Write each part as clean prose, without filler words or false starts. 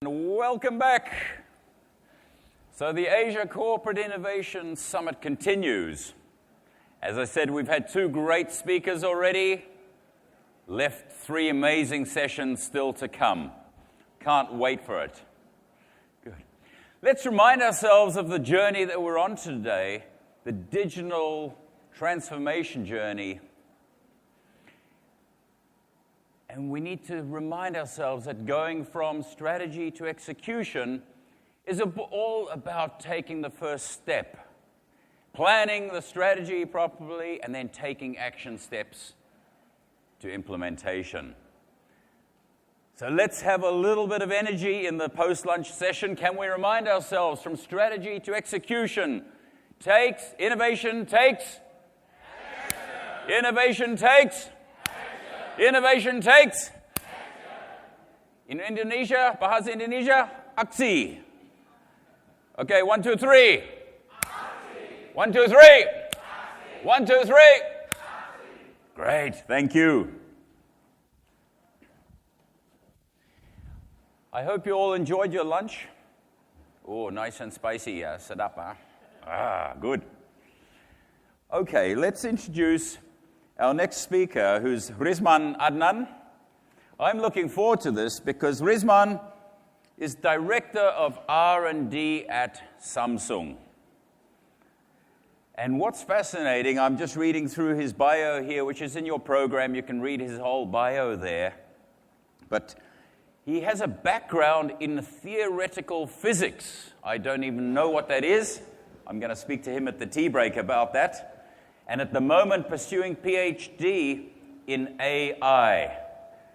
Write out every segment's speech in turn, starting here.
Welcome back. So the Asia Corporate Innovation Summit continues. As I said, we've had two great speakers already. Left three amazing sessions still to come. Can't wait for it. Good. Let's remind ourselves of the journey that we're on today, the digital transformation journey. And we need to remind ourselves that going from strategy to execution is all about taking the first step, planning the strategy properly, and then taking action steps to implementation. So let's have a little bit of energy in the post-lunch session. Can we remind ourselves from strategy to execution? Innovation takes. Innovation takes. Innovation takes. In Indonesia, bahasa Indonesia, aksi. Okay, 1, 2, 3. 1, 2, 3. 1, 2, 3. Great, thank you. I hope you all enjoyed your lunch. Oh, nice and spicy, sedap, huh? Ah, good. Okay, let's introduce our next speaker, who's Risman Adnan. I'm looking forward to this because Risman is Director of R&D at Samsung. And what's fascinating, I'm just reading through his bio here, which is in your program. You can read his whole bio there. But he has a background in theoretical physics. I don't even know what that is. I'm going to speak to him at the tea break about that. And at the moment pursuing PhD in AI.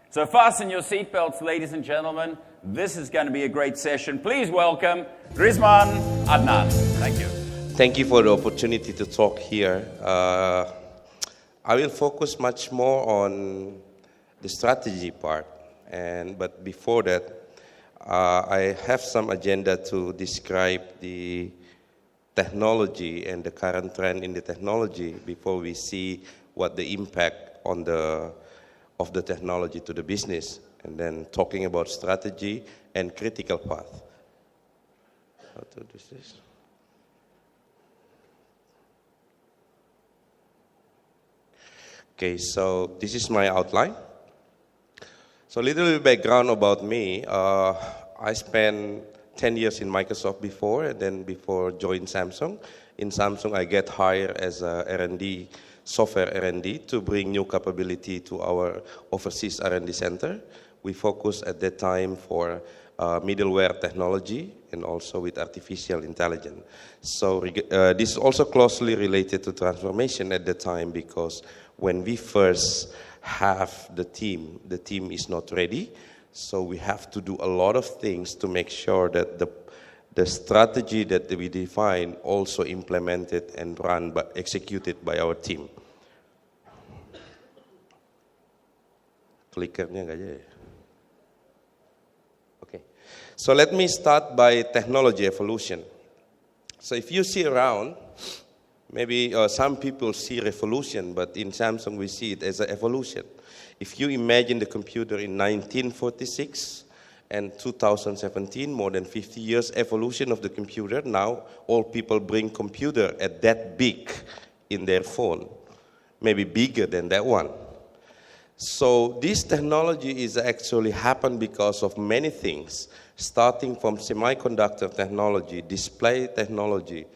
So fasten your seatbelts, ladies and gentlemen. This is going to be a great session. Please welcome Risman Adnan. Thank you. Thank you for the opportunity to talk here. I will focus much more on the strategy part. But before that, I have some agenda to describe the technology and the current trend in the technology before we see what the impact of the technology to the business, and then talking about strategy and critical path. How to do this? Okay, so this is my outline. So a little bit background about me. I spent 10 years in Microsoft before, and then before joining Samsung. In Samsung, I get hired as a R&D, software R&D, to bring new capability to our overseas R&D center. We focus at that time for middleware technology and also with artificial intelligence. So this is also closely related to transformation at the time, because when we first have the team is not ready. So we have to do a lot of things to make sure that the strategy that we define also implemented and run but executed by our team. Clickernya nggak ada. Okay. So let me start by technology evolution. So if you see around, maybe some people see revolution, but in Samsung we see it as an evolution. If you imagine the computer in 1946 and 2017, more than 50 years evolution of the computer, now all people bring computer at that big in their phone, maybe bigger than that one. So this technology is actually happened because of many things, starting from semiconductor technology, display technology,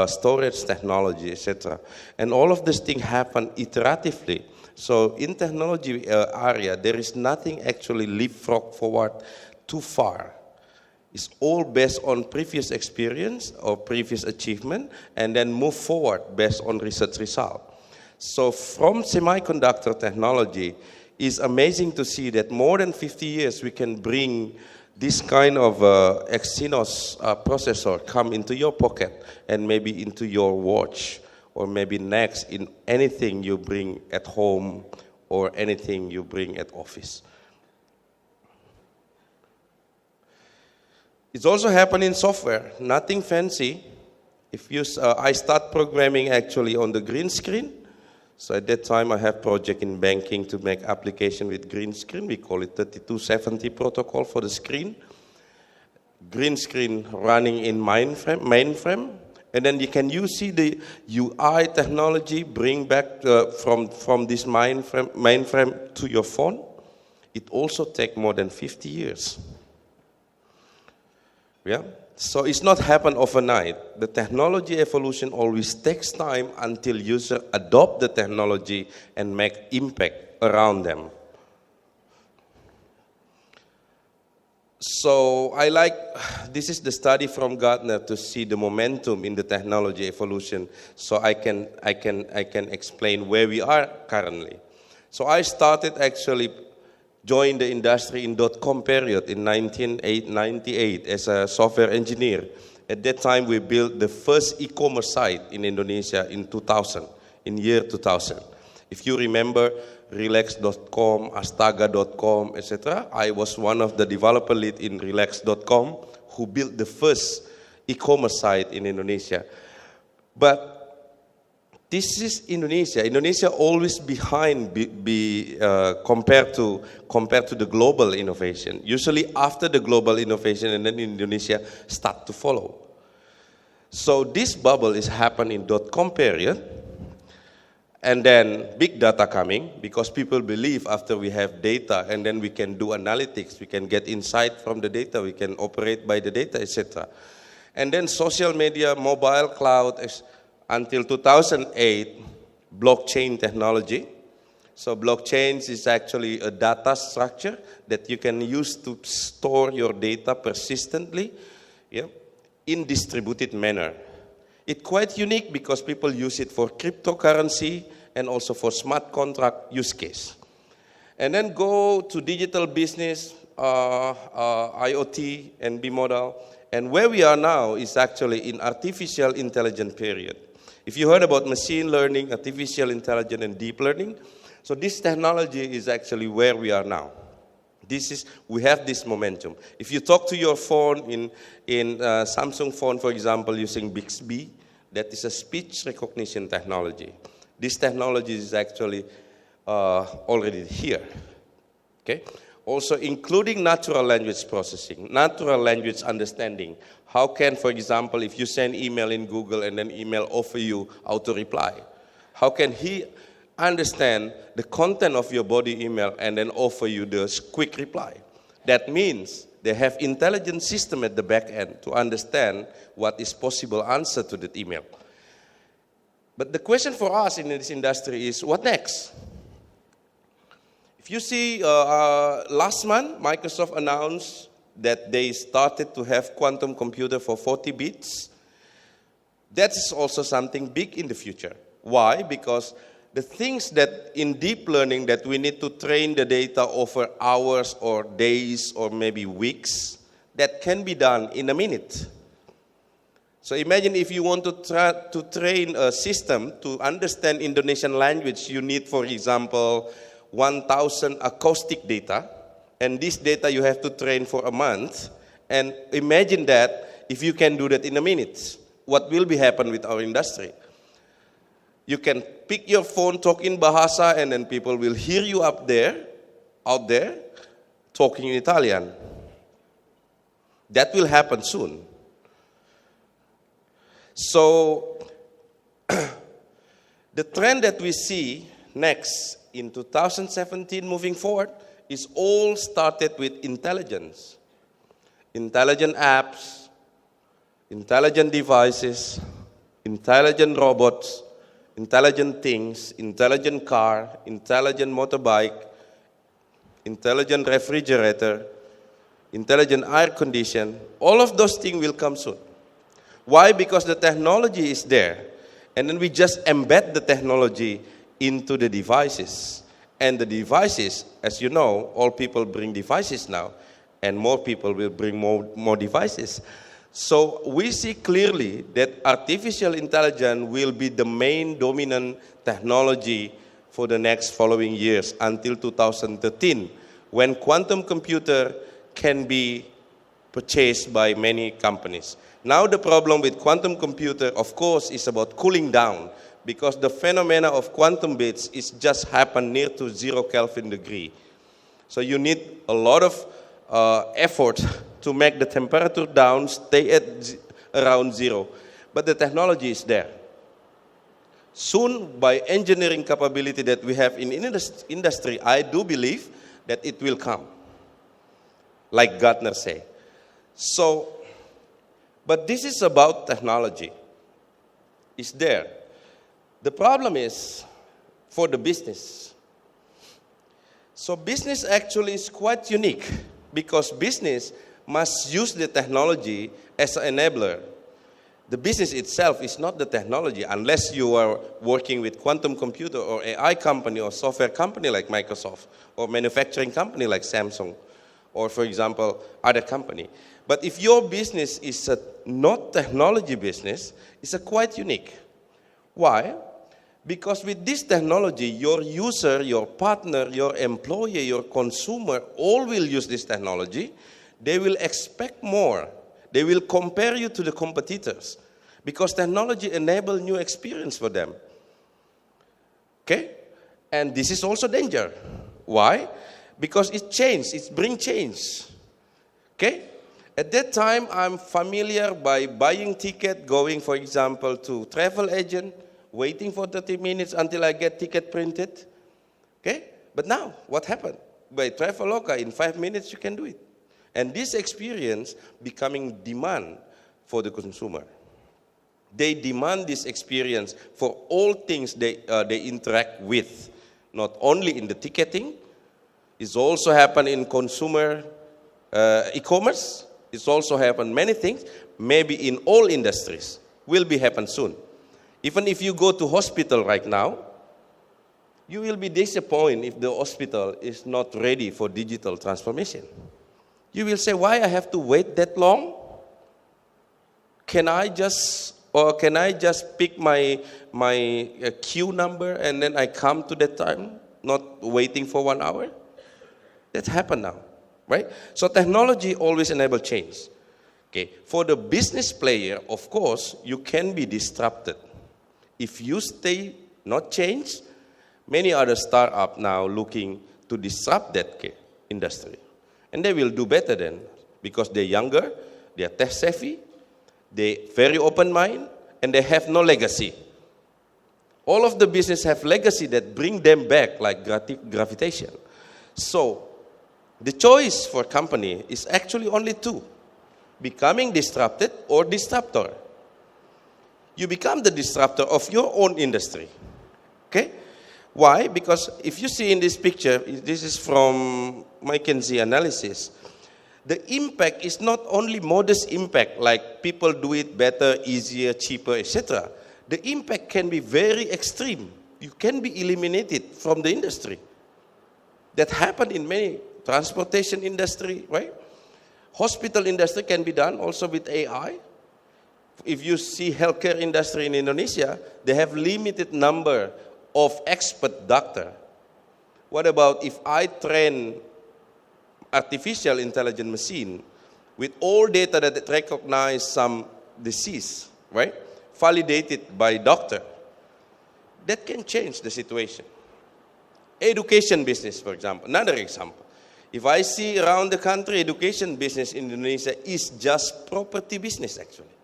storage technology, etc. And all of this thing happen iteratively. So in technology area, there is nothing actually leapfrog forward too far. It's all based on previous experience or previous achievement, and then move forward based on research result. So from semiconductor technology, it's amazing to see that more than 50 years we can bring this kind of Exynos processor come into your pocket and maybe into your watch, or maybe next in anything you bring at home or anything you bring at office. It's also happening in software, nothing fancy. If you, I start programming actually on the green screen. So at that time, I have project in banking to make application with green screen. We call it 3270 protocol for the screen. Green screen running in mainframe. And then you see the UI technology bring back from this mainframe to your phone. It also takes more than 50 years. Yeah? So it's not happen overnight. The technology evolution always takes time until users adopt the technology and make impact around them. So this is the study from Gartner to see the momentum in the technology evolution, so I can explain where we are currently. So I started actually joined the industry in .com period in 1998 as a software engineer. At that time, we built the first e-commerce site in Indonesia in year 2000. If you remember, relax.com, astaga.com, etc. I was one of the developer lead in relax.com who built the first e-commerce site in Indonesia. But this is Indonesia. Indonesia always behind compared to the global innovation. Usually after the global innovation, and then Indonesia start to follow. So this bubble is happening in .com period. And then big data coming, because people believe after we have data and then we can do analytics, we can get insight from the data, we can operate by the data, etc. And then social media, mobile, cloud, until 2008, blockchain technology. So blockchain is actually a data structure that you can use to store your data persistently, yeah, in distributed manner. It's quite unique because people use it for cryptocurrency and also for smart contract use case. And then go to digital business, IoT, and B model. And where we are now is actually in artificial intelligence period. If you heard about machine learning, artificial intelligence, and deep learning, so this technology is actually where we are now. We have this momentum. If you talk to your phone in Samsung phone, for example, using Bixby, that is a speech recognition technology. This technology is actually already here. Okay? Also including natural language processing, natural language understanding. How can, for example, if you send email in Google and then email offer you auto-reply, how can he understand the content of your body email and then offer you the quick reply? That means they have intelligent system at the back end to understand what is possible answer to that email. But the question for us in this industry is, what next? If you see, last month, Microsoft announced that they started to have quantum computer for 40 bits. That's also something big in the future. Why? Because the things that in deep learning that we need to train the data over hours or days or maybe weeks, that can be done in a minute. So imagine if you want to train a system to understand Indonesian language, you need, for example, 1,000 acoustic data, and this data you have to train for a month. And imagine that if you can do that in a minute, what will be happen with our industry? You can pick your phone, talk in Bahasa, and then people will hear you out there, talking in Italian. That will happen soon. So, the trend that we see next in 2017 moving forward is all started with intelligence. Intelligent apps, intelligent devices, intelligent robots, intelligent things, intelligent car, intelligent motorbike, intelligent refrigerator, intelligent air condition. All of those things will come soon. Why? Because the technology is there. And then we just embed the technology into the devices. And the devices, as you know, all people bring devices now. And more people will bring more devices. So we see clearly that artificial intelligence will be the main dominant technology for the next following years until 2013, when quantum computer can be purchased by many companies. Now the problem with quantum computer, of course, is about cooling down, because the phenomena of quantum bits is just happen near to 0 Kelvin degree. So you need a lot of effort to make the temperature down, stay at around 0. But the technology is there. Soon, by engineering capability that we have in industry, I do believe that it will come, like Gartner say. So, but this is about technology. It's there. The problem is for the business. So business actually is quite unique because business must use the technology as an enabler. The business itself is not the technology unless you are working with quantum computer or AI company or software company like Microsoft or manufacturing company like Samsung or, for example, other company. But if your business is a not technology business, it's a quite unique. Why? Because with this technology, your user, your partner, your employer, your consumer, all will use this technology. They will expect more. They will compare you to the competitors because technology enables new experience for them. Okay? And this is also danger. Why? Because it changes, it brings change. Okay? At that time, I'm familiar by buying ticket, going, for example, to travel agent, waiting for 30 minutes until I get ticket printed. Okay? But now, what happened? By Traveloka, in 5 minutes, you can do it. And this experience becoming demand for the consumer. They demand this experience for all things they interact with. Not only in the ticketing, it's also happen in consumer e-commerce. It's also happen many things, maybe in all industries, will be happen soon. Even if you go to hospital right now, you will be disappointed if the hospital is not ready for digital transformation. You will say, why I have to wait that long? Can I just pick my queue number and then I come to that time, not waiting for 1 hour? That happened now, right? So technology always enables change. Okay, for the business player, of course, you can be disrupted. If you stay not change, many other startups now looking to disrupt that industry. And they will do better then because they're younger, they are tech savvy, they're very open mind, and they have no legacy. All of the business have legacy that bring them back like gravitation. So the choice for company is actually only two: becoming disrupted or disruptor. You become the disruptor of your own industry. Okay? Why? Because if you see in this picture, this is from McKinsey analysis, the impact is not only modest impact, like people do it better, easier, cheaper, etc. The impact can be very extreme. You can be eliminated from the industry. That happened in many transportation industry, right? Hospital industry can be done also with AI. If you see healthcare industry in Indonesia, they have limited number of expert doctor. What about if I train artificial intelligent machine with all data that it recognize some disease, right? Validated by doctor. That can change the situation. Education business, for example, another example. If I see around the country, education business in Indonesia is just property business actually.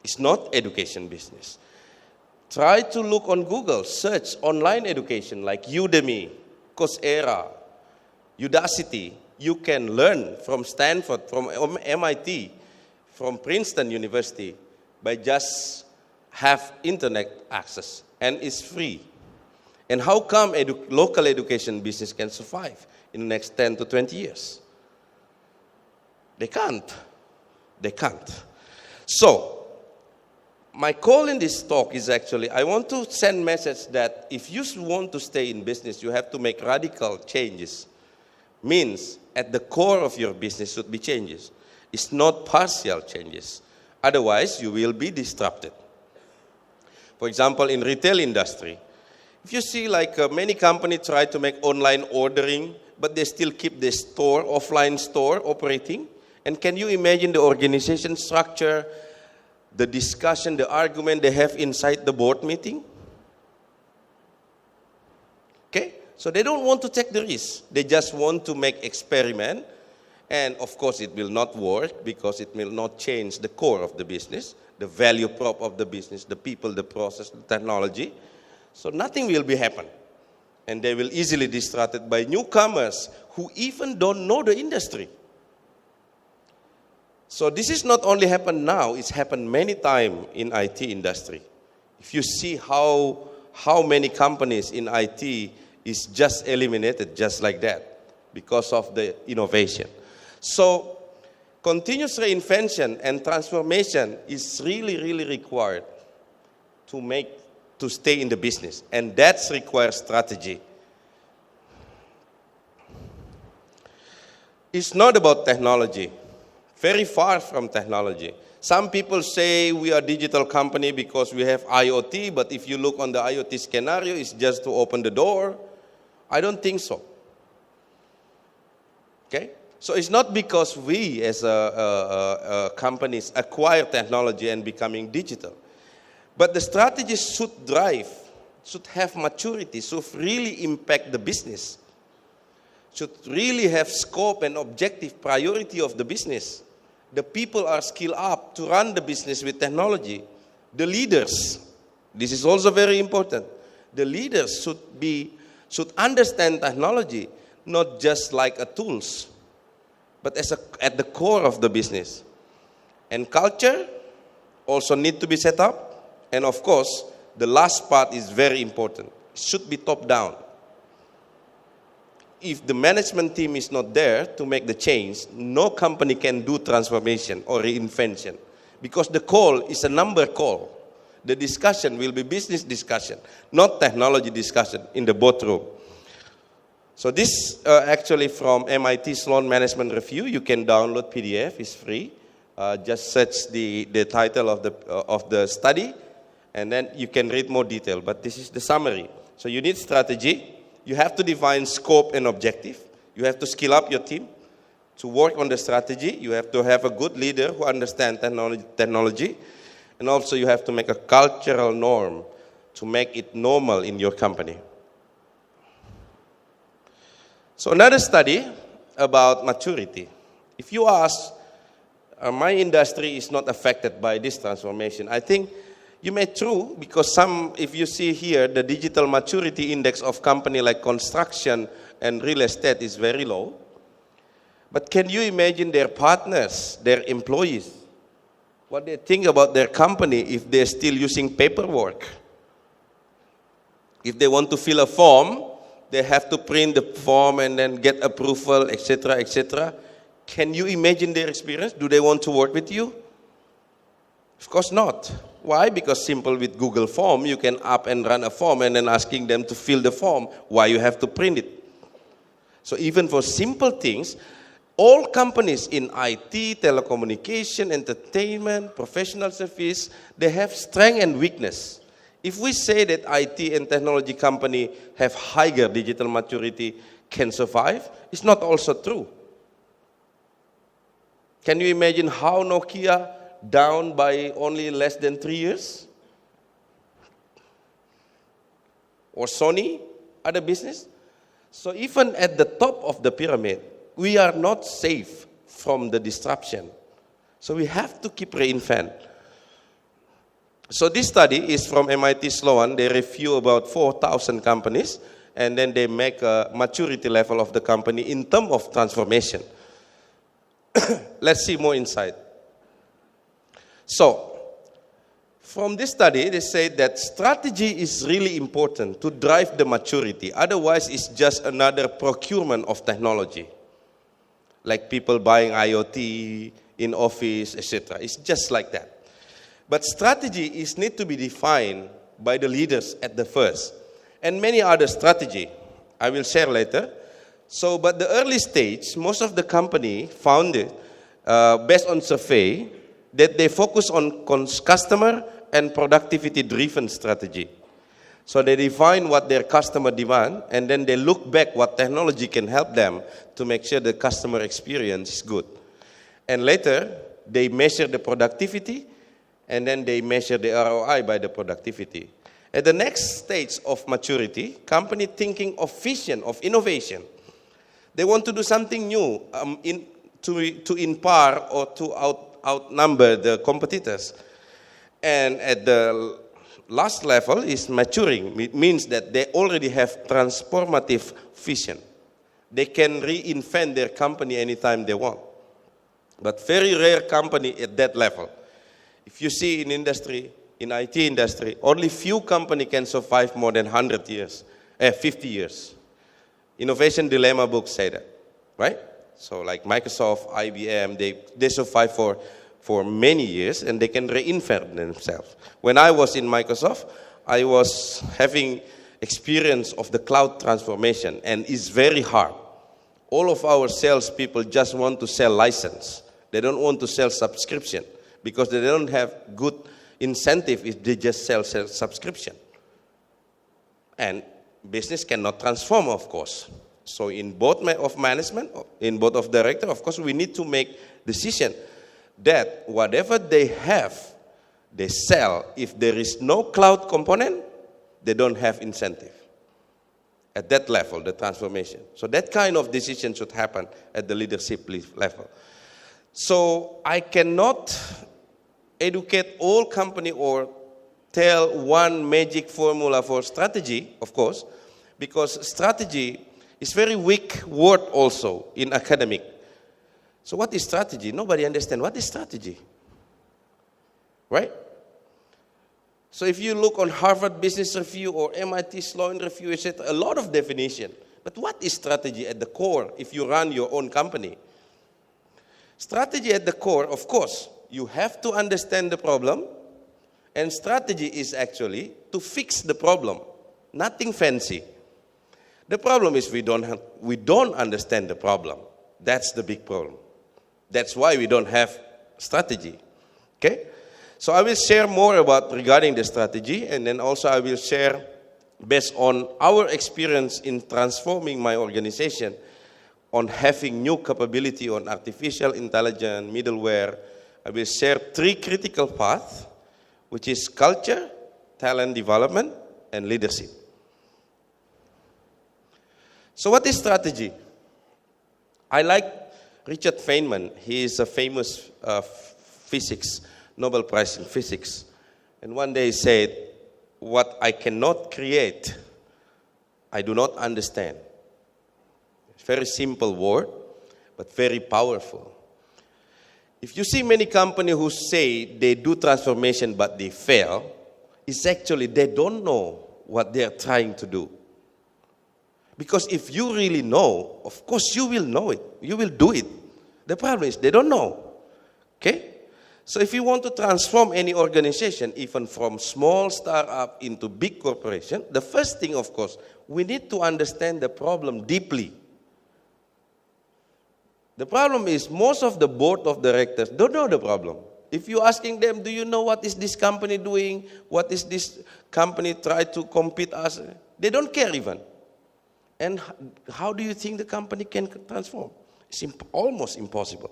It's not education business. Try to look on Google, search online education like Udemy, Coursera, Udacity. You can learn from Stanford, from MIT, from Princeton University by just have internet access, and it's free. And how come local education business can survive in the next 10 to 20 years? They can't. They can't. So, my call in this talk is actually, I want to send message that if you want to stay in business, you have to make radical changes. Means, at the core of your business should be changes. It's not partial changes. Otherwise, you will be disrupted. For example, in retail industry, if you see like many companies try to make online ordering, but they still keep the store, offline store operating. And can you imagine the organization structure, the discussion, the argument they have inside the board meeting. Okay? So they don't want to take the risk. They just want to make experiment. And of course, it will not work because it will not change the core of the business, the value prop of the business, the people, the process, the technology. So nothing will be happen. And they will easily be distracted by newcomers who even don't know the industry. So this is not only happened now, it's happened many times in IT industry. If you see how many companies in IT is just eliminated just like that because of the innovation. So continuous reinvention and transformation is really, really required to stay in the business. And that requires strategy. It's not about technology. Very far from technology. Some people say we are a digital company because we have IoT, but if you look on the IoT scenario, it's just to open the door. I don't think so. Okay? So it's not because we as companies acquire technology and becoming digital. But the strategy should have maturity, should really impact the business. Should really have scope and objective priority of the business. The people are skilled up to run the business with technology. The leaders, this is also very important. The leaders should understand technology, not just like a tools, but at the core of the business. And culture also need to be set up. And of course, the last part is very important. It should be top down. If the management team is not there to make the change, no company can do transformation or reinvention. Because the call is a number call. The discussion will be business discussion, not technology discussion in the boardroom. So this actually from MIT Sloan Management Review. You can download PDF, it's free. Just search the title of the study, and then you can read more detail. But this is the summary. So you need strategy. You have to define scope and objective. You have to skill up your team to work on the strategy. You have to have a good leader who understands technology. And also you have to make a cultural norm to make it normal in your company. So another study about maturity. If you ask, my industry is not affected by this transformation. I think you may true, because if you see here, the digital maturity index of company like construction and real estate is very low. But can you imagine their partners, their employees, what they think about their company if they're still using paperwork? If they want to fill a form, they have to print the form and then get approval, etc., etc. Can you imagine their experience? Do they want to work with you? Of course not. Why? Because simple with Google Form, you can up and run a form and then asking them to fill the form. Why you have to print it? So even for simple things, all companies in IT, telecommunication, entertainment, professional service, they have strength and weakness. If we say that IT and technology company have higher digital maturity can survive, it's not also true. Can you imagine how Nokia down by only less than 3 years? Or Sony, other business? So even at the top of the pyramid, we are not safe from the disruption. So we have to keep reinvent. So this study is from MIT Sloan. They review about 4,000 companies, and then they make a maturity level of the company in terms of transformation. Let's see more insight. So, from this study, they say that strategy is really important to drive the maturity. Otherwise, it's just another procurement of technology. Like people buying IoT in office, etc. It's just like that. But strategy need to be defined by the leaders at the first. And many other strategy I will share later. So, but the early stage, most of the company found it, based on survey, that they focus on customer and productivity-driven strategy. So they define what their customer demand, and then they look back what technology can help them to make sure the customer experience is good. And later, they measure the productivity, and then they measure the ROI by the productivity. At the next stage of maturity, company thinking of vision, of innovation. They want to do something new to impar or to outnumber the competitors. And at the last level is maturing. It means that they already have transformative vision. They can reinvent their company anytime they want. But very rare company at that level. If you see in industry, in IT industry, only few company can survive more than 100 years, 50 years. Innovation Dilemma books say that, right? So like Microsoft, IBM, they survive for many years and they can reinvent themselves. When I was in Microsoft, I was having experience of the cloud transformation, and it's very hard. All of our salespeople just want to sell license. They don't want to sell subscription because they don't have good incentive if they just sell subscription. And business cannot transform, of course. So in board of management, in board of director, of course, we need to make decision that whatever they have, they sell. If there is no cloud component, they don't have incentive. At that level, the transformation. So that kind of decision should happen at the leadership level. So I cannot educate all company or tell one magic formula for strategy, of course, because strategy is very weak word also in academic. So what is strategy? Nobody understands what is strategy, right? So if you look on Harvard Business Review or MIT Sloan Review, etc., a lot of definition. But what is strategy at the core if you run your own company? Strategy at the core, of course, you have to understand the problem, and strategy is actually to fix the problem. Nothing fancy. The problem is we don't understand the problem. That's the big problem. That's why we don't have strategy. Okay? So I will share more about regarding the strategy, and then also I will share based on our experience in transforming my organization on having new capability on artificial intelligence, middleware. I will share 3 critical paths, which is culture, talent development, and leadership. So what is strategy? I like Richard Feynman. He is a famous physics, Nobel Prize in physics. And one day he said, what I cannot create, I do not understand. It's a very simple word, but very powerful. If you see many companies who say they do transformation but they fail, it's actually they don't know what they're trying to do. Because if you really know, of course you will know it. You will do it. The problem is they don't know. Okay? So if you want to transform any organization, even from small startup into big corporation, the first thing, of course, we need to understand the problem deeply. The problem is most of the board of directors don't know the problem. If you're asking them, do you know what is this company doing? What is this company try to compete us? They don't care even. And how do you think the company can transform? It's almost impossible.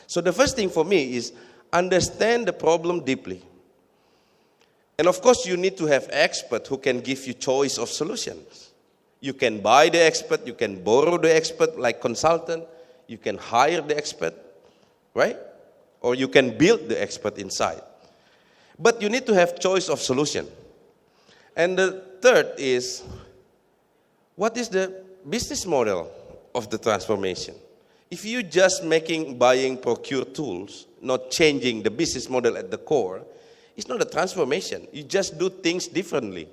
So the first thing for me is understand the problem deeply. And of course, you need to have experts who can give you choice of solutions. You can buy the expert, you can borrow the expert like consultant, you can hire the expert, right? Or you can build the expert inside. But you need to have choice of solution. And the third is, what is the business model of the transformation? If you just buying, procure tools, not changing the business model at the core, it's not a transformation. You just do things differently.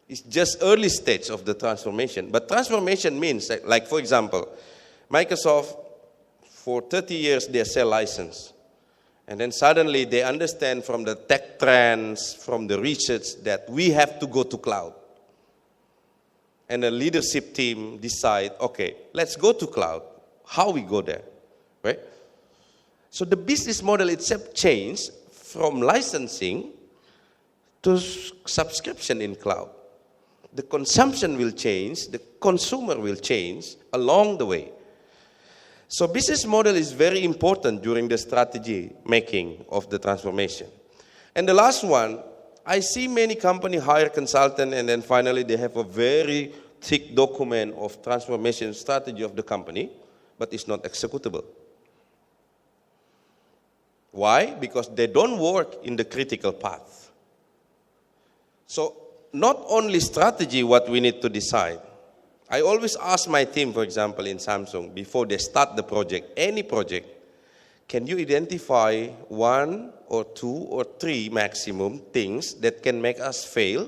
It's just early stage of the transformation. But transformation means, like for example, Microsoft, for 30 years they sell license. And then suddenly they understand from the tech trends, from the research that we have to go to cloud. And the leadership team decide, okay, let's go to cloud. How we go there, right? So the business model itself changed from licensing to subscription in cloud. The consumption will change, the consumer will change along the way. So business model is very important during the strategy making of the transformation. And the last one, I see many companies hire consultant and then finally they have a very thick document of transformation strategy of the company, but it's not executable. Why? Because they don't work in the critical path. So not only strategy what we need to decide. I always ask my team, for example, in Samsung, before they start the project, any project, can you identify 1 or 2 or 3 maximum things that can make us fail?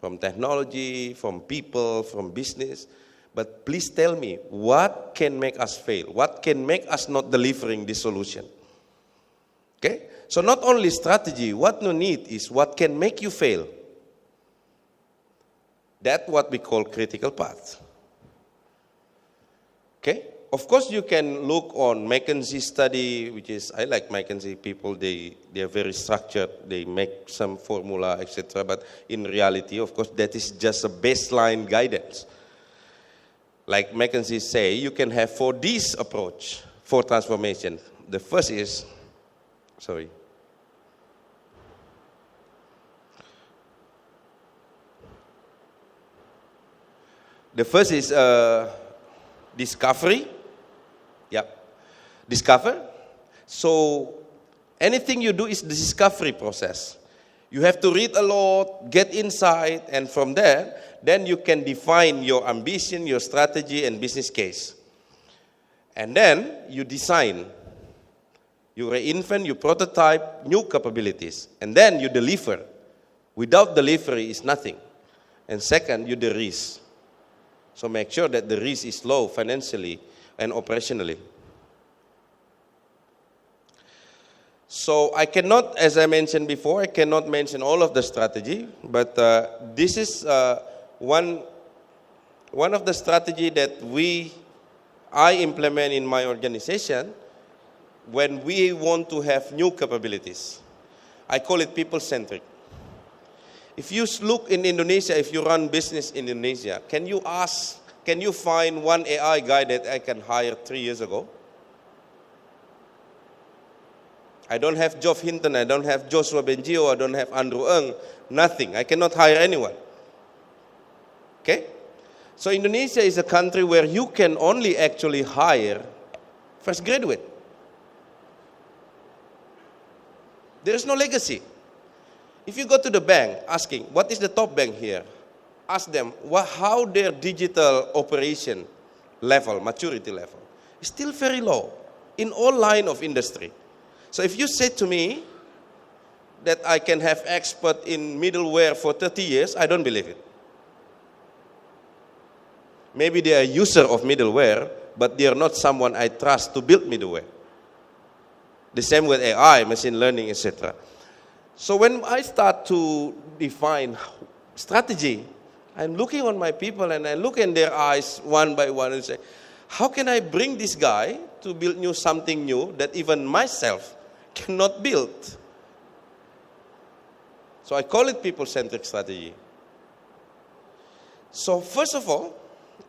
From technology, from people, from business. But please tell me, what can make us fail? What can make us not delivering this solution? Okay? So not only strategy, what you need is what can make you fail. That's what we call critical path. Okay? Of course, you can look on McKinsey study, which is, I like McKinsey people, they are very structured, they make some formula, etc. But in reality, of course, that is just a baseline guidance. Like McKinsey say, you can have 4Ds approach for transformation. The first is, The first is discovery. Yeah. Discover. So anything you do is the discovery process. You have to read a lot, get insight, and from there, then you can define your ambition, your strategy, and business case. And then you design. You reinvent, you prototype new capabilities. And then you deliver. Without delivery is nothing. And second, you de-risk. So make sure that the risk is low financially and operationally. So I cannot, as I mentioned before, I cannot mention all of the strategy, but this is one of the strategy that I implement in my organization when we want to have new capabilities. I call it people-centric. If you look in Indonesia, if you run business in Indonesia, can you find one AI guy that I can hire 3 years ago? I don't have Geoff Hinton, I don't have Joshua Bengio, I don't have Andrew Ng, nothing. I cannot hire anyone. Okay? So Indonesia is a country where you can only actually hire fresh graduate. There is no legacy. If you go to the bank asking, what is the top bank here? Ask them how their digital operation level, maturity level, is still very low in all line of industry. So if you say to me that I can have expert in middleware for 30 years, I don't believe it. Maybe they are user of middleware, but they are not someone I trust to build middleware. The same with AI, machine learning, etc. So when I start to define strategy, I'm looking on my people and I look in their eyes one by one and say, how can I bring this guy to build something new that even myself cannot build? So I call it people-centric strategy. So first of all,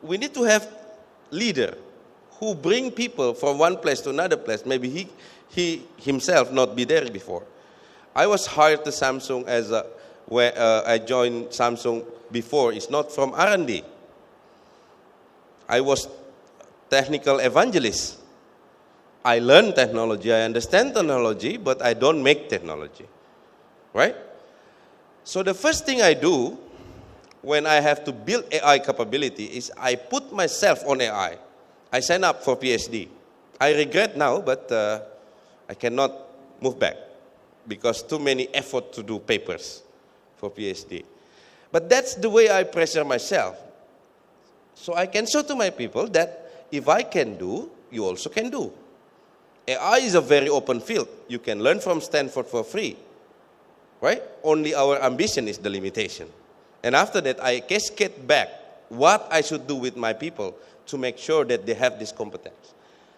we need to have leader who bring people from one place to another place. Maybe he himself not be there before. I was hired to Samsung where I joined Samsung before. It's not from R&D. I was technical evangelist. I learn technology, I understand technology, but I don't make technology. Right? So the first thing I do when I have to build AI capability is I put myself on AI. I sign up for PhD. I regret now, but I cannot move back because too many effort to do papers for PhD. But that's the way I pressure myself. So I can show to my people that if I can do, you also can do. AI is a very open field. You can learn from Stanford for free. Right? Only our ambition is the limitation. And after that, I cascade back what I should do with my people to make sure that they have this competence.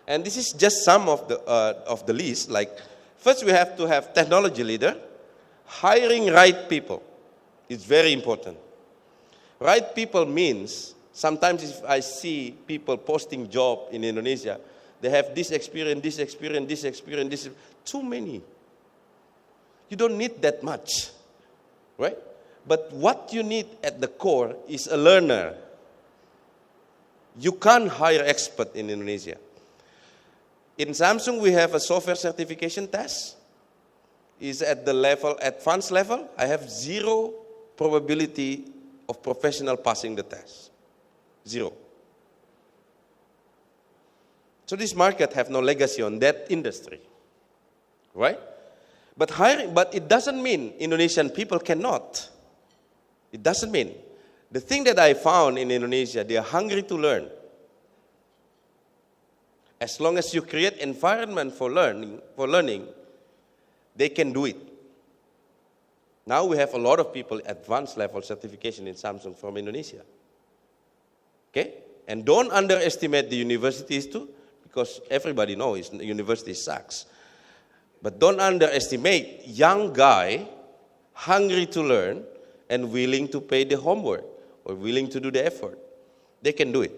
And this is just some of the list. Like, first we have to have technology leader. Hiring right people is very important. Right people means Sometimes if I see people posting job in Indonesia, they have this experience, this experience, this experience, this. Too many. You don't need that much, right? But what you need at the core is a learner. You can't hire expert in Indonesia. In Samsung, we have a software certification test. Is at the level, advanced level. I have 0 probability of professional passing the test. 0. So this market have no legacy on that industry, right? But it doesn't mean Indonesian people cannot. It doesn't mean. The thing that I found in Indonesia, they are hungry to learn. As long as you create environment for learning, they can do it. Now we have a lot of people advanced level certification in Samsung from Indonesia. Okay? And don't underestimate the universities too, because everybody knows university sucks. But don't underestimate young guy, hungry to learn, and willing to pay the homework, or willing to do the effort. They can do it.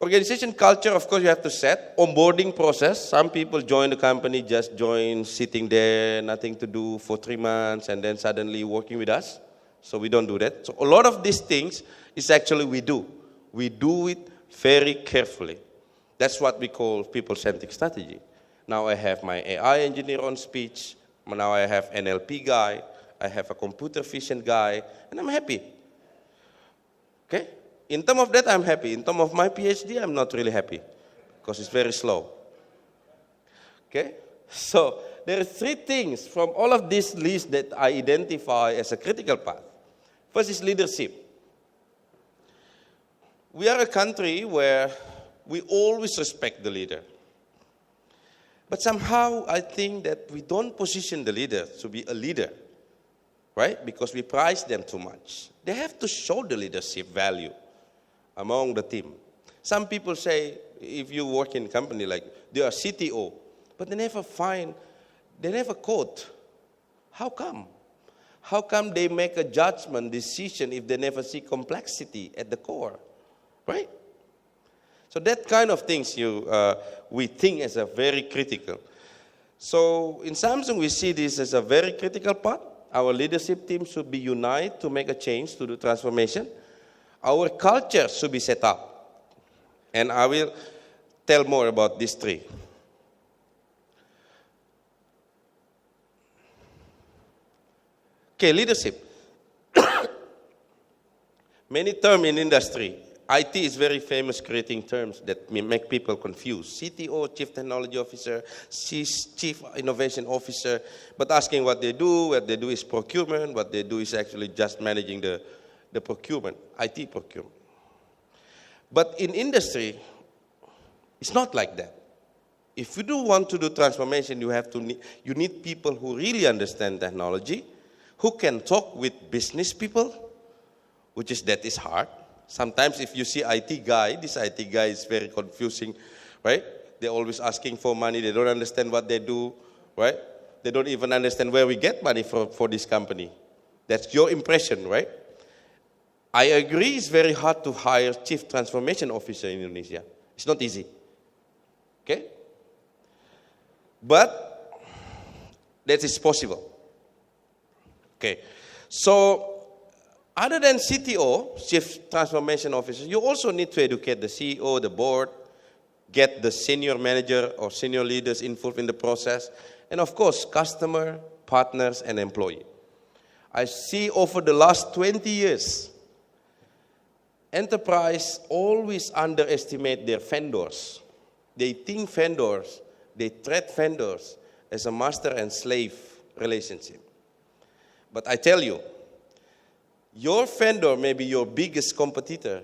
Organization culture, of course, you have to set. Onboarding process. Some people join the company, just join, sitting there, nothing to do for 3 months, and then suddenly working with us. So we don't do that. So a lot of these things is actually we do. We do it very carefully. That's what we call people-centric strategy. Now I have my AI engineer on speech. Now I have NLP guy. I have a computer vision guy, and I'm happy. Okay? In terms of that, I'm happy. In terms of my PhD, I'm not really happy because it's very slow. Okay? So there are 3 things from all of this list that I identify as a critical path. First is leadership. We are a country where we always respect the leader. But somehow I think that we don't position the leader to be a leader, right? Because we prize them too much. They have to show the leadership value among the team. Some people say, if you work in a company like, they are CTO, but they never code. How come? How come they make a judgment decision if they never see complexity at the core, right? So that kind of things we think as a very critical. So in Samsung, we see this as a very critical part. Our leadership team should be united to make a change, to do transformation. Our culture should be set up. And I will tell more about these 3. Okay, leadership. Many terms in industry. IT is very famous creating terms that make people confused. CTO, Chief Technology Officer, Chief Innovation Officer, but asking what they do is procurement, what they do is actually just managing the procurement, IT procurement. But in industry, it's not like that. If you do want to do transformation, you need people who really understand technology, who can talk with business people, that is hard. Sometimes if you see this IT guy is very confusing, right? They're always asking for money. They don't understand what they do, right? They don't even understand where we get money for this company. That's your impression, right? I agree it's very hard to hire Chief Transformation Officer in Indonesia. It's not easy. Okay? But that is possible. Okay. So other than CTO, Chief Transformation Officer, you also need to educate the CEO, the board, get the senior manager or senior leaders involved in the process, and of course, customer, partners, and employee. I see over the last 20 years, enterprise always underestimate their vendors. They think vendors, they treat vendors as a master and slave relationship. But I tell you, your vendor may be your biggest competitor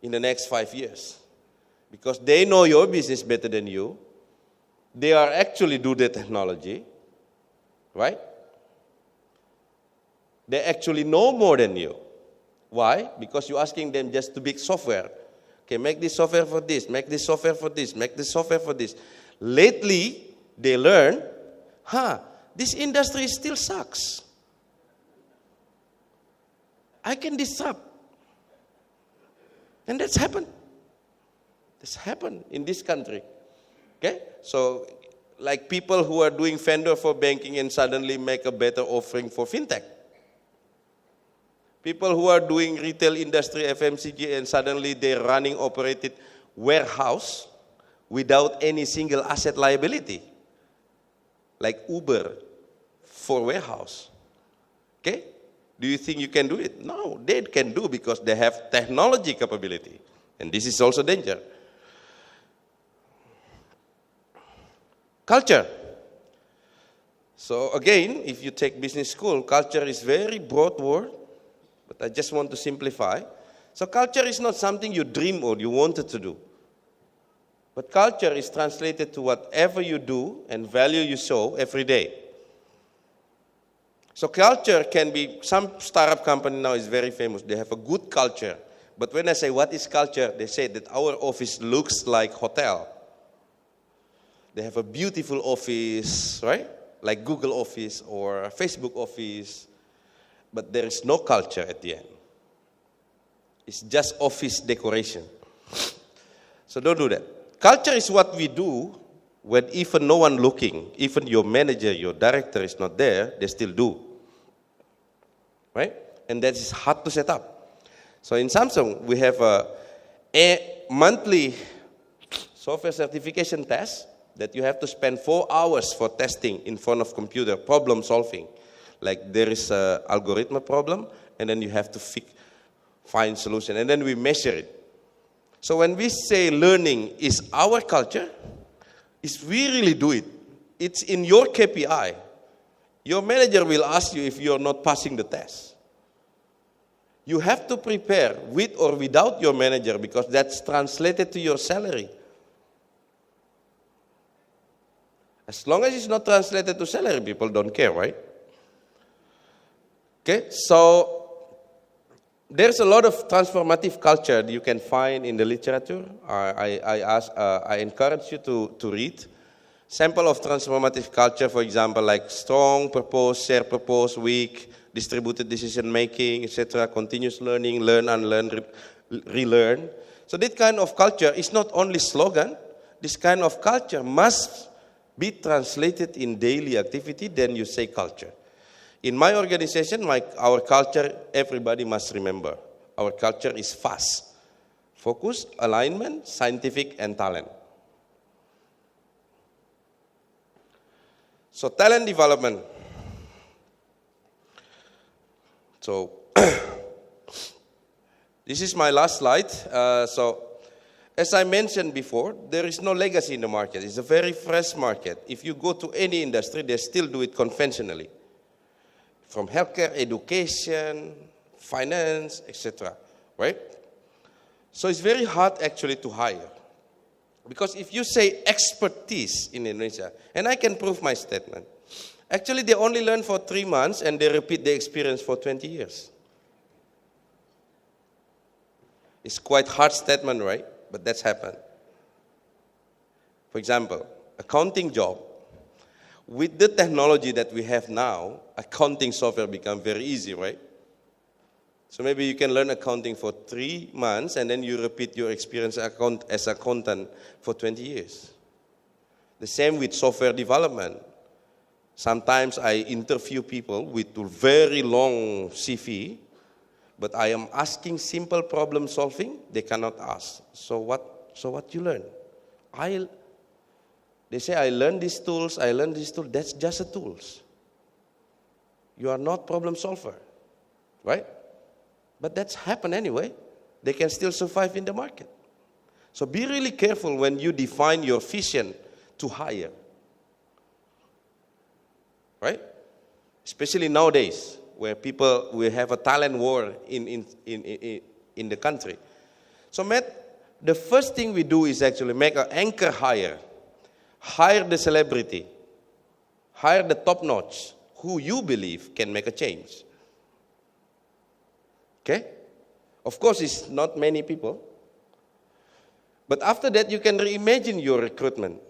in the next 5 years because they know your business better than you. They are actually do the technology, right? They actually know more than you. Why? Because you're asking them just to big software. Okay, make this software for this, make this software for this, make this software for this. Lately, they learn, this industry still sucks. I can disrupt. And that's happened. This happened in this country. Okay? So, like people who are doing vendor for banking and suddenly make a better offering for fintech. People who are doing retail industry, FMCG, and suddenly they're running operated warehouse without any single asset liability. Like Uber for warehouse. Okay? Do you think you can do it? No, they can do because they have technology capability. And this is also danger. Culture. So again, if you take business school, culture is very broad word, but I just want to simplify. So culture is not something you dream or you wanted to do. But culture is translated to whatever you do and value you show every day. So culture can be, some startup company now is very famous. They have a good culture. But when I say what is culture, they say that our office looks like hotel. They have a beautiful office, right? Like Google office or Facebook office. But there is no culture at the end. It's just office decoration. So don't do that. Culture is what we do when even no one looking, even your manager, your director is not there, they still do. Right? And that is hard to set up. So in Samsung, we have a monthly software certification test that you have to spend 4 hours for testing in front of computer, problem solving. Like there is an algorithm problem, and then you have to find solution, and then we measure it. So when we say learning is our culture, is we really do it. It's in your KPI. Your manager will ask you if you're not passing the test. You have to prepare with or without your manager because that's translated to your salary. As long as it's not translated to salary, people don't care, right? Okay, so there's a lot of transformative culture that you can find in the literature. I encourage you to read. Sample of transformative culture, for example, like strong purpose, share purpose, weak, distributed decision making, etc., continuous learning, learn, unlearn, relearn. So that kind of culture is not only slogan. This kind of culture must be translated in daily activity, then you say culture. In my organization, our culture, everybody must remember. Our culture is fast, focus, alignment, scientific, and talent. So talent development. So this is my last slide. As I mentioned before, there is no legacy in the market. It's a very fresh market. If you go to any industry, they still do it conventionally. From healthcare, education, finance, etc., right? So it's very hard actually to hire. Because if you say expertise in Indonesia, and I can prove my statement, actually they only learn for 3 months and they repeat the experience for 20 years. It's quite hard statement, right? But that's happened. For example, accounting job. With the technology that we have now, accounting software become very easy, right? So maybe you can learn accounting for 3 months and then you repeat your experience as accountant for 20 years. The same with software development. Sometimes I interview people with very long CV, but I am asking simple problem solving, they cannot ask. So what you learn? They say, I learned these tools, That's just a tools. You are not problem solver, right? But that's happened anyway. They can still survive in the market. So be really careful when you define your vision to hire, right? Especially nowadays, where people will have a talent war in the country. So Matt, the first thing we do is actually make an anchor hire. Hire the celebrity. Hire the top notch, who you believe can make a change. Okay? Of course, it's not many people. But after that, you can reimagine your recruitment.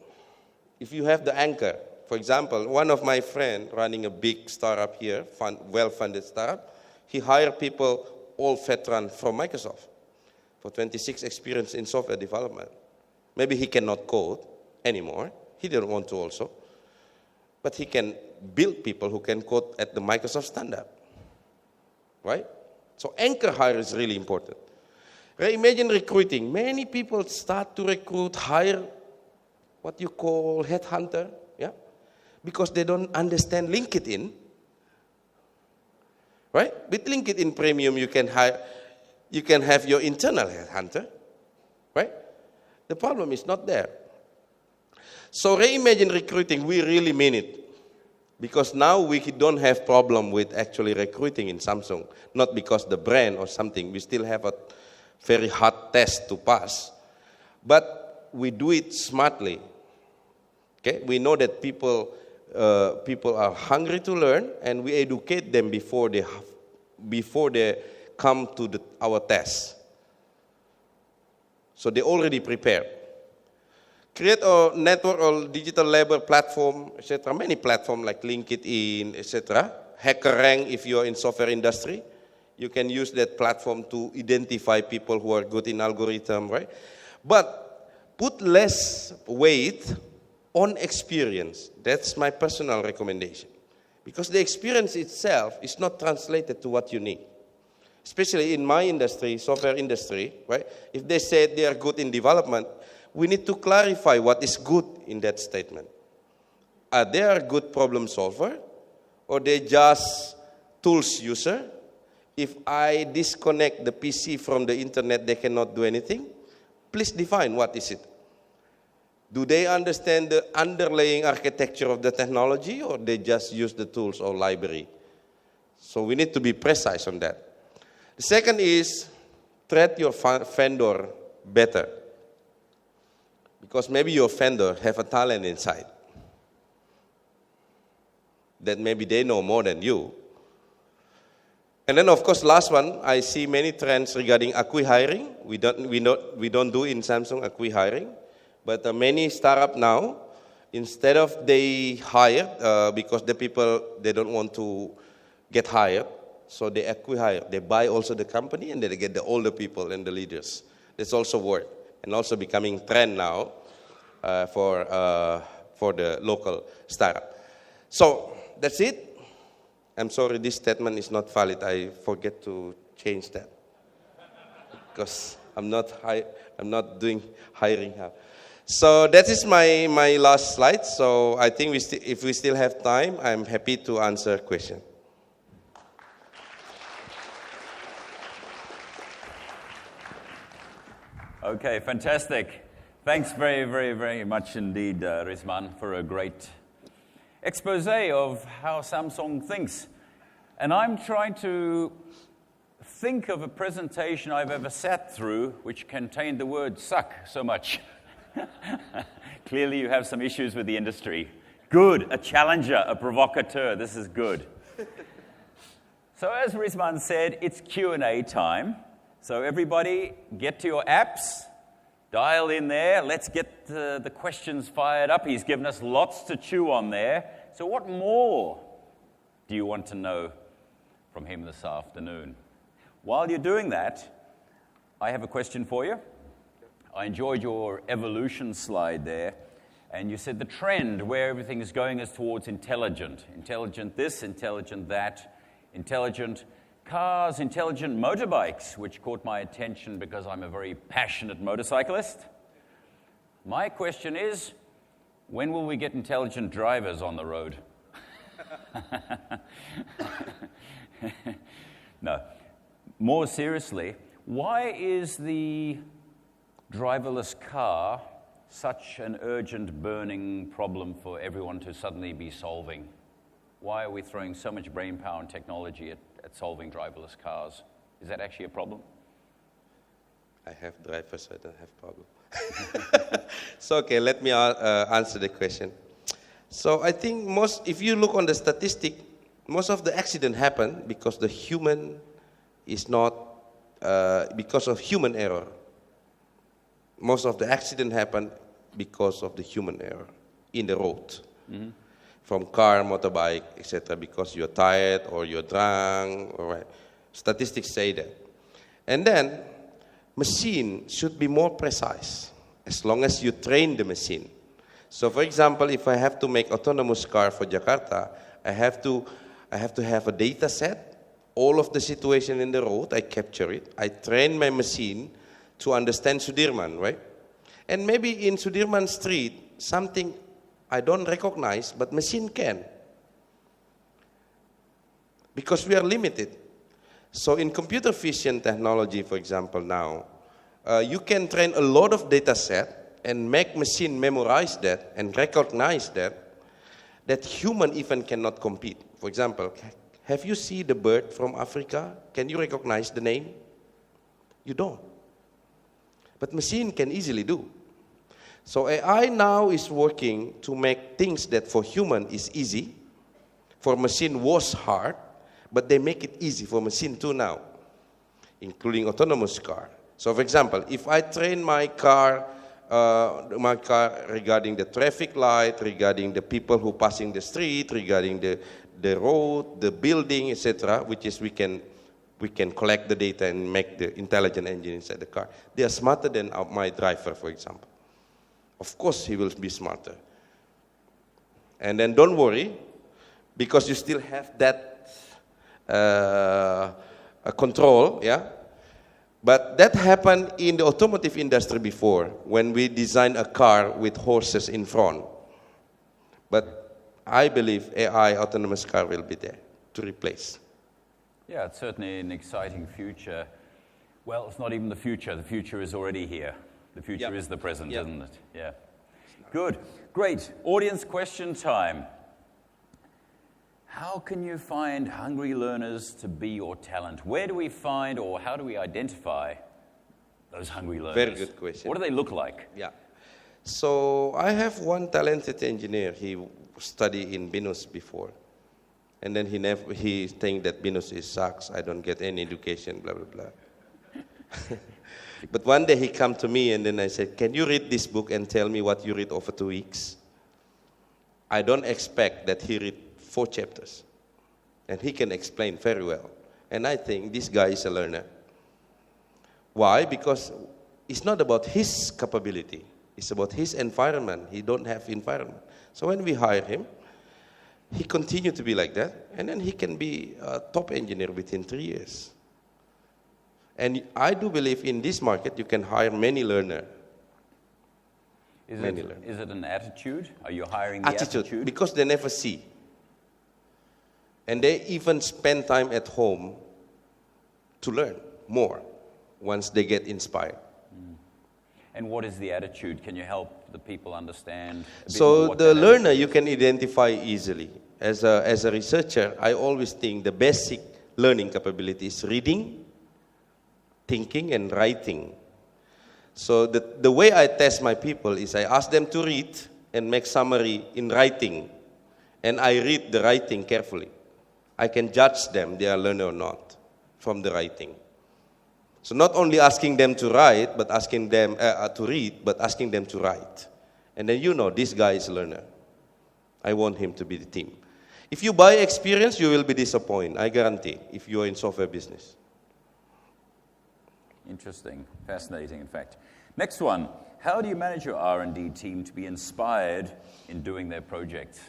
If you have the anchor. For example, one of my friends running a big startup here, well-funded startup, he hired people, all veterans from Microsoft. for 26 experience in software development. Maybe he cannot code anymore. He didn't want to also. But he can build people who can code at the Microsoft standard. Right? So anchor hire is really important. Imagine recruiting. Many people start to recruit, hire what you call headhunter, yeah? Because they don't understand LinkedIn. Right? With LinkedIn Premium, you can have your internal headhunter. Right? The problem is not there. So reimagine recruiting, we really mean it. Because now we don't have problem with actually recruiting in Samsung. Not because the brand or something. We still have a very hard test to pass. But we do it smartly. Okay? We know that people are hungry to learn, and we educate them before they come to our tests. So they already prepared. Create a network or digital labor platform, etc. Many platforms like LinkedIn, etc. HackerRank if you are in software industry. You can use that platform to identify people who are good in algorithm, right? But put less weight on experience. That's my personal recommendation. Because the experience itself is not translated to what you need. Especially in my industry, software industry, right? If they say they are good in development, we need to clarify what is good in that statement. Are they a good problem solver? Or they just tools user? If I disconnect the PC from the internet, they cannot do anything? Please define what is it. Do they understand the underlying architecture of the technology, or they just use the tools or library? So we need to be precise on that. The second is treat your vendor better. Because maybe your vendor have a talent inside. That maybe they know more than you. And then, of course, last one, I see many trends regarding acqui-hiring. We don't do in Samsung acqui-hiring. But many startups now, instead of they hire, because the people, they don't want to get hired, so they acqui-hire. They buy also the company, and then they get the older people and the leaders. That's also work. And also becoming trend now for the local startup. So that's it. I'm sorry, this statement is not valid. I forget to change that because I'm not doing hiring now. So that is my last slide. So I think if we still have time, I'm happy to answer questions. Okay, fantastic. Thanks very, very, very much indeed, Risman, for a great expose of how Samsung thinks. And I'm trying to think of a presentation I've ever sat through which contained the word suck so much. Clearly you have some issues with the industry. Good, a challenger, a provocateur. This is good. So as Risman said, it's Q&A time. So everybody, get to your apps, dial in there. Let's get the questions fired up. He's given us lots to chew on there. So what more do you want to know from him this afternoon? While you're doing that, I have a question for you. I enjoyed your evolution slide there. And you said the trend where everything is going is towards intelligent. Intelligent this, intelligent that, intelligent cars, intelligent motorbikes, which caught my attention because I'm a very passionate motorcyclist. My question is, when will we get intelligent drivers on the road? No. More seriously, why is the driverless car such an urgent, burning problem for everyone to suddenly be solving? Why are we throwing so much brainpower and technology at solving driverless cars? Is that actually a problem? I have drivers, so I don't have problem. So, okay, let me answer the question. So I think if you look on the statistic, most of the accident happen because the human is not, because of human error. Most of the accident happen because of the human error in the road. Mm-hmm. From car, motorbike, etc., because you're tired or you're drunk. Or right. Statistics say that. And then, machine should be more precise as long as you train the machine. So for example, if I have to make autonomous car for Jakarta, I have to have a data set, all of the situation in the road, I capture it, I train my machine to understand Sudirman, right? And maybe in Sudirman Street, something I don't recognize, but machine can. Because we are limited. So in computer vision technology, for example, now, you can train a lot of data set and make machine memorize that and recognize that human even cannot compete. For example, have you seen the bird from Africa? Can you recognize the name? You don't. But machine can easily do. So AI now is working to make things that for human is easy, for machine was hard, but they make it easy for machine too now, including autonomous car. So for example, if I train my car regarding the traffic light, regarding the people who passing the street, regarding the road, the building, etc., which is we can collect the data and make the intelligent engine inside the car. They are smarter than my driver, for example. Of course, he will be smarter. And then don't worry, because you still have that control, yeah. But that happened in the automotive industry before, when we designed a car with horses in front. But I believe AI autonomous car will be there to replace. Yeah, it's certainly an exciting future. Well, it's not even the future. The future is already here. The future is the present, isn't it? Yeah. Good. Great. Audience question time. How can you find hungry learners to be your talent? Where do we find, or how do we identify those hungry learners? Very good question. What do they look like? Yeah. So I have one talented engineer. He studied in BINUS before. And then he think that BINUS sucks. I don't get any education, blah, blah, blah. But one day he come to me and then I said, can you read this book and tell me what you read over 2 weeks? I don't expect that he read 4 chapters. And he can explain very well. And I think this guy is a learner. Why? Because it's not about his capability. It's about his environment. He don't have environment. So when we hire him, he continue to be like that. And then he can be a top engineer within 3 years. And I do believe in this market, you can hire many learners. Is it an attitude? Are you hiring the attitude? Because they never see. And they even spend time at home to learn more once they get inspired. And what is the attitude? Can you help the people understand? So the learner you can identify easily. As a researcher, I always think the basic learning capability is reading, thinking, and writing. So the way I test my people is I ask them to read and make summary in writing. And I read the writing carefully. I can judge them, they are learner or not, from the writing. So not only asking them to write, but asking them to read, but asking them to write. And then you know, this guy is a learner. I want him to be the team. If you buy experience, you will be disappointed, I guarantee, if you are in software business. Interesting, fascinating, in fact. Next one, how do you manage your R&D team to be inspired in doing their projects?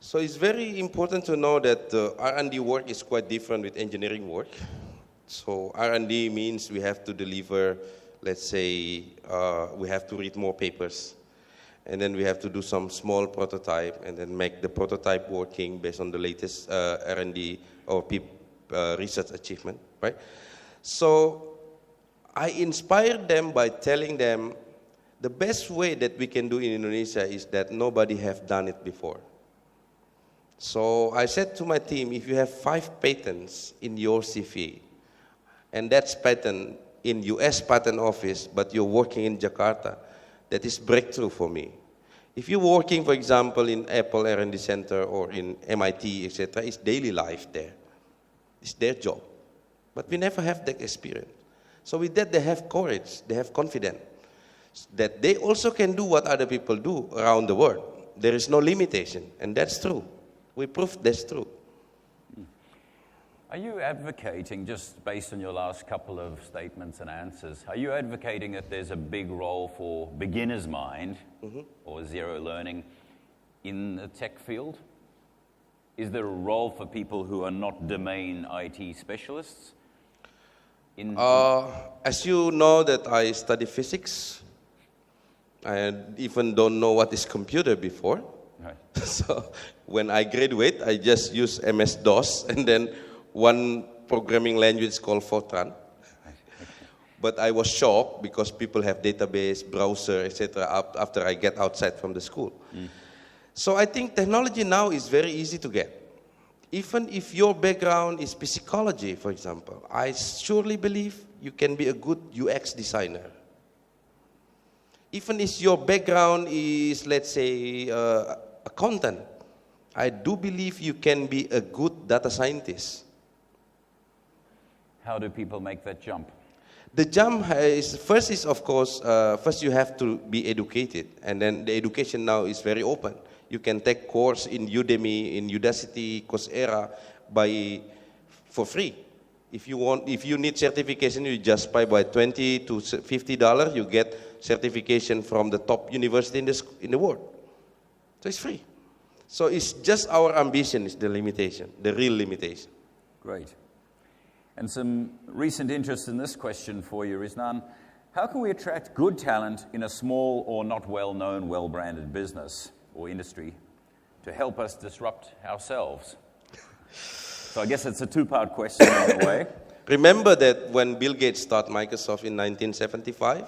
So it's very important to know that R&D work is quite different with engineering work. So R&D means we have to deliver, let's say, we have to read more papers. And then we have to do some small prototype and then make the prototype working based on the latest R&D or research achievement, right? So I inspired them by telling them the best way that we can do in Indonesia is that nobody have done it before. So I said to my team, if you have 5 patents in your CV, and that's patent in US Patent Office, but you're working in Jakarta, that is breakthrough for me. If you're working, for example, in Apple R&D Center or in MIT, etc., it's daily life there. It's their job. But we never have that experience. So with that, they have courage, they have confidence that they also can do what other people do around the world. There is no limitation, and that's true. We proved that's true. Are you advocating, just based on your last couple of statements and answers, are you advocating that there's a big role for beginner's mind or zero learning in the tech field? Is there a role for people who are not domain IT specialists? As you know that I study physics, I even don't know what is computer before. Right. So when I graduate, I just use MS-DOS and then one programming language called Fortran. But I was shocked because people have database, browser, etc. after I get outside from the school. So I think technology now is very easy to get. Even if your background is psychology, for example, I surely believe you can be a good UX designer. Even if your background is, let's say, accountant, I do believe you can be a good data scientist. How do people make that jump? The jump is of course, first you have to be educated, and then the education now is very open. You can take course in Udemy, in Udacity, Coursera for free. If you need certification, you just pay by $20 to $50. You get certification from the top university in the world. So it's free. So it's just our ambition is the limitation, the real limitation. Great. And some recent interest in this question for you, Risman. How can we attract good talent in a small or not well-known, well-branded business or industry to help us disrupt ourselves? So I guess it's a two-part question in a way. Remember that when Bill Gates started Microsoft in 1975,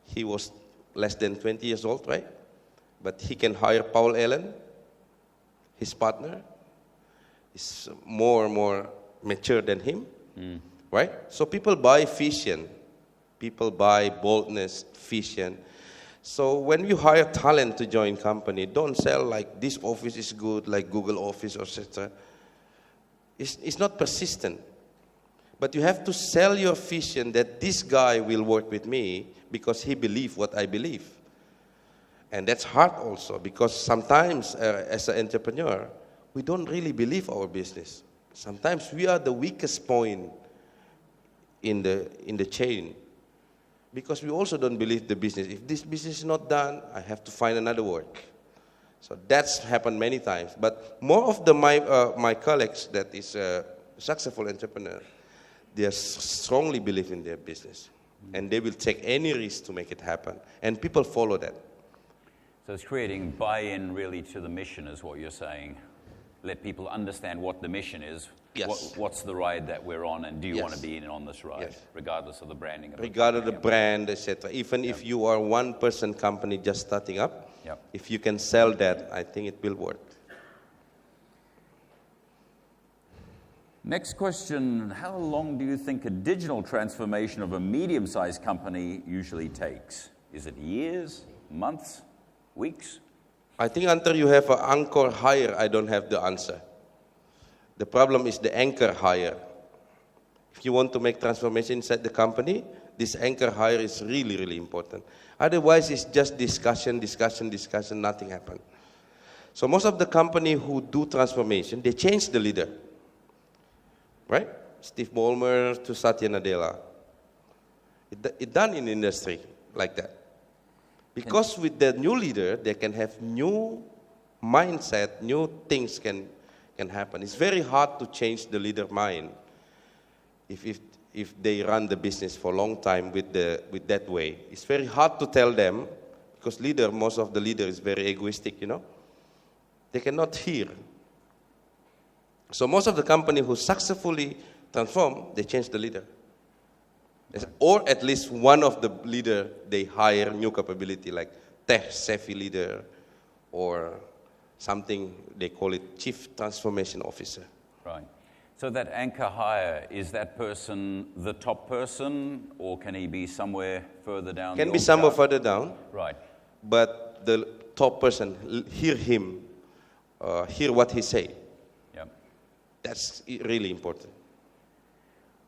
he was less than 20 years old, right? But he can hire Paul Allen, his partner, is more mature than him, right? So people buy vision, people buy boldness, vision. So when you hire talent to join company, don't sell like this office is good, like Google Office or etc. It's not persistent. But you have to sell your vision that this guy will work with me because he believes what I believe. And that's hard also because sometimes as an entrepreneur, we don't really believe our business. Sometimes we are the weakest point in the chain because we also don't believe the business. If this business is not done, I have to find another work. So that's happened many times. But more of my colleagues that is a successful entrepreneur, they strongly believe in their business. And they will take any risk to make it happen. And people follow that. So it's creating buy-in really to the mission is what you're saying. Let people understand what the mission is. Yes. What's the ride that we're on, and do you Yes. want to be in on this ride, Yes. regardless of the branding of Regardless of the company. brand, etc. Even if you are one-person company just starting up, Yep. if you can sell that, I think it will work. Next question, how long do you think a digital transformation of a medium-sized company usually takes? Is it years, months, weeks? I think until you have an anchor hire, I don't have the answer. The problem is the anchor hire. If you want to make transformation inside the company, this anchor hire is really, really important. Otherwise, it's just discussion, nothing happens. So most of the company who do transformation, they change the leader. Right? Steve Ballmer to Satya Nadella. It's done in industry like that. Because with the new leader, they can have new mindset, new things can happen. It's very hard to change the leader mind if they run the business for a long time with that way. It's very hard to tell them because most of the leader is very egoistic, you know. They cannot hear. So most of the company who successfully transform, they change the leader. Or at least one of the leader, they hire new capability like tech-savvy leader or something, they call it chief transformation officer. Right. So that anchor hire, is that person the top person, or can he be somewhere further down? Can be somewhere further down. Right. But the top person, hear him, hear what he say. Yep. That's really important.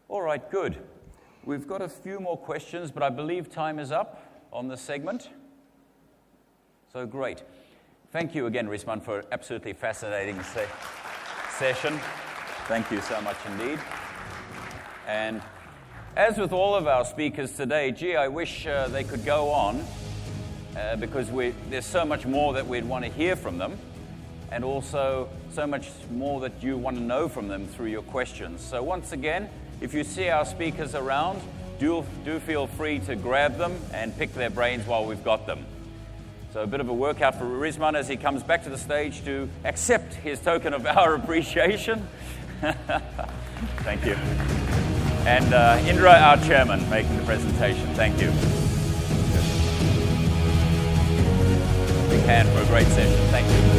All right, good. We've got a few more questions, but I believe time is up on this segment. So great. Thank you again, Risman, for an absolutely fascinating session. Thank you so much indeed. And as with all of our speakers today, gee, I wish they could go on because there's so much more that we'd want to hear from them, and also so much more that you want to know from them through your questions. So once again, if you see our speakers around, do feel free to grab them and pick their brains while we've got them. So a bit of a workout for Risman as he comes back to the stage to accept his token of our appreciation. Thank you. And Indra, our chairman, making the presentation. Thank you. Big hand for a great session. Thank you.